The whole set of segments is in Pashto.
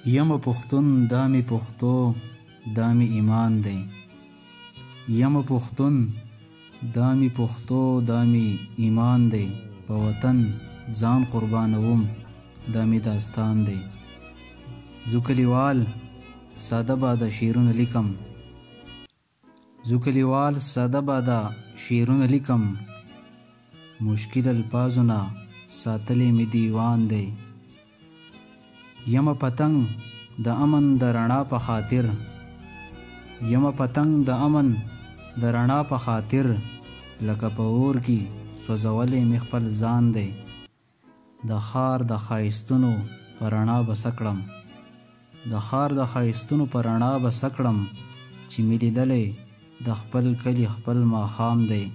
یم پښتون دا می پښتو دا می ایمان دی. یم پښتون دا می پښتو دا می ایمان دی. په وطن ځان قربانوم دا می داستان دی. زو کلیوال ساده باده شعرونه لیکم. زو کلیوال ساده باده شعرونه لیکم. مشکل الفاظونه ساتلی می دیوان دی. یم پتنګ د امن د رڼا په خاطر. یم پتنګ د امن د رڼا په خاطر. لکه په اور کې سوځولی مې خپل ځان دی. د ښار د ښایستونو په رڼا به څه کړم. د ښار د ښایستونو په رڼا به څه کړم. چې مې لیدلی د خپل کلي خپل ماښام دی.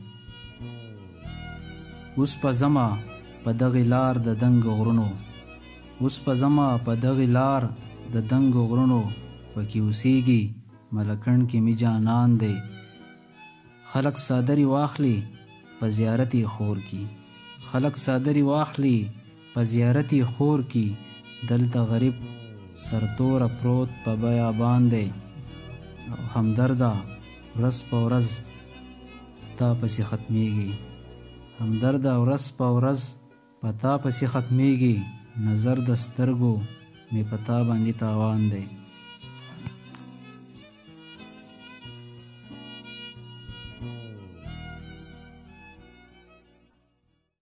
اوس په ځمه په دغې لار د دنګو غرونو. اوس په ځمه په دغې لار د دنګو غرونو. پکې اوسیږي ملکڼ کې مې جانان دی. خلک څادرې واخلي په زیارت یې خور کی. خلک څادرې واخلي په زیارت یې خور کی. دلته غریب سرتوره پروت په بیابان دی. او همدرده ورځ په ورځ تا پسې ختمیږي. همدرده ورځ په ورځ په تا پسې ختمیږي. نظر د سترګو مې په تا باندې تاوان دی.